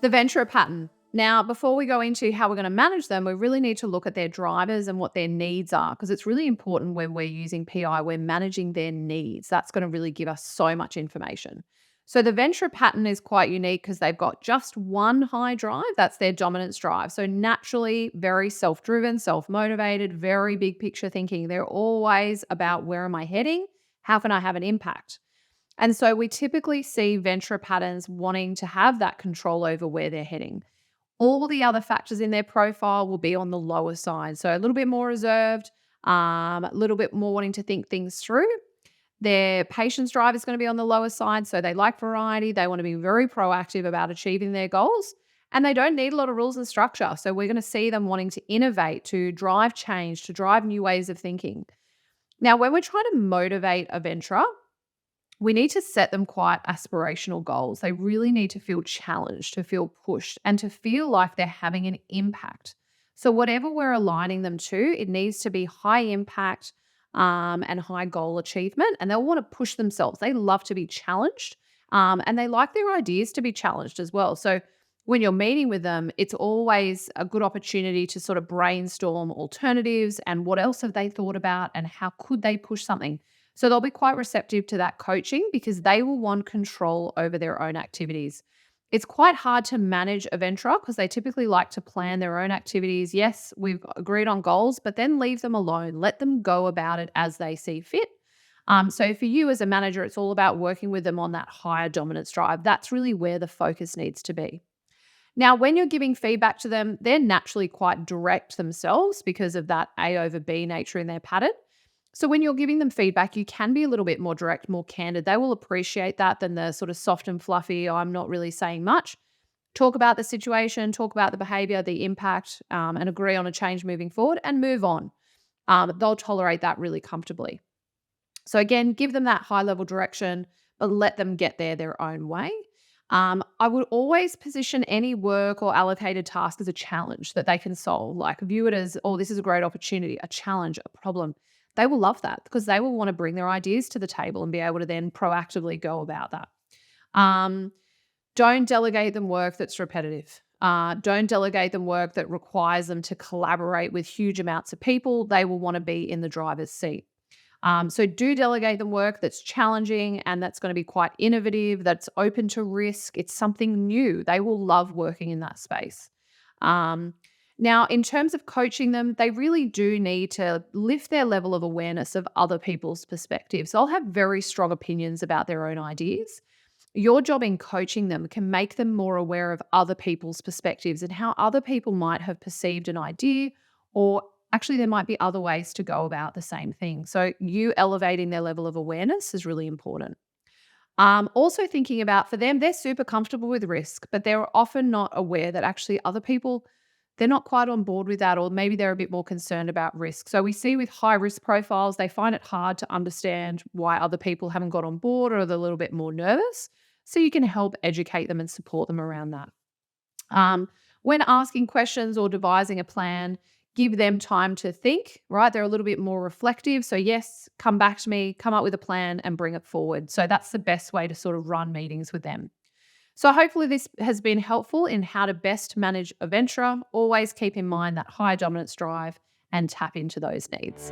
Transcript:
The Ventura pattern. Now, before we go into how we're going to manage them, we really need to look at their drivers and what their needs are, because it's really important when we're using PI, we're managing their needs. That's going to really give us so much information. So the Ventura pattern is quite unique because they've got just one high drive. That's their dominance drive. So naturally, very self-driven, self-motivated, very big picture thinking. They're always about, where am I heading? How can I have an impact? And so we typically see Ventura patterns wanting to have that control over where they're heading. All the other factors in their profile will be on the lower side. So a little bit more reserved, a little bit more wanting to think things through. Their patience drive is going to be on the lower side. So they like variety. They want to be very proactive about achieving their goals. And they don't need a lot of rules and structure. So we're going to see them wanting to innovate, to drive change, to drive new ways of thinking. Now, when we're trying to motivate a Ventura, we need to set them quite aspirational goals. They really need to feel challenged, to feel pushed, and to feel like they're having an impact. So whatever we're aligning them to, it needs to be high impact and high goal achievement. And they'll want to push themselves. They love to be challenged and they like their ideas to be challenged as well. So when you're meeting with them, it's always a good opportunity to sort of brainstorm alternatives and what else have they thought about and how could they push something. So they'll be quite receptive to that coaching because they will want control over their own activities. It's quite hard to manage a Ventura because they typically like to plan their own activities. Yes, we've agreed on goals, but then leave them alone. Let them go about it as they see fit. So for you as a manager, it's all about working with them on that higher dominance drive. That's really where the focus needs to be. Now, when you're giving feedback to them, they're naturally quite direct themselves because of that A over B nature in their pattern. So when you're giving them feedback, you can be a little bit more direct, more candid. They will appreciate that than the sort of soft and fluffy, "Oh, I'm not really saying much." Talk about the situation, talk about the behavior, the impact, and agree on a change moving forward and move on. They'll tolerate that really comfortably. So again, give them that high level direction, but let them get there their own way. I would always position any work or allocated task as a challenge that they can solve. Like view it as, oh, this is a great opportunity, a challenge, a problem. They will love that because they will want to bring their ideas to the table and be able to then proactively go about that. Um, don't delegate them work that's repetitive. Don't delegate them work that requires them to collaborate with huge amounts of people. They will want to be in the driver's seat. So do delegate them work that's challenging and that's going to be quite innovative, that's open to risk. It's something new. They will love working in that space. Now, in terms of coaching them, they really do need to lift their level of awareness of other people's perspectives. They'll have very strong opinions about their own ideas. Your job in coaching them can make them more aware of other people's perspectives and how other people might have perceived an idea, or actually there might be other ways to go about the same thing. So you elevating their level of awareness is really important. Also thinking about, for them, they're super comfortable with risk, but they're often not aware that actually other people, they're not quite on board with that, or maybe they're a bit more concerned about risk. So we see with high risk profiles, they find it hard to understand why other people haven't got on board or they're a little bit more nervous. So you can help educate them and support them around that. When asking questions or devising a plan, give them time to think, right? They're a little bit more reflective. So yes, come back to me, come up with a plan and bring it forward. So that's the best way to sort of run meetings with them. So hopefully this has been helpful in how to best manage a Ventura. Always keep in mind that high dominance drive and tap into those needs.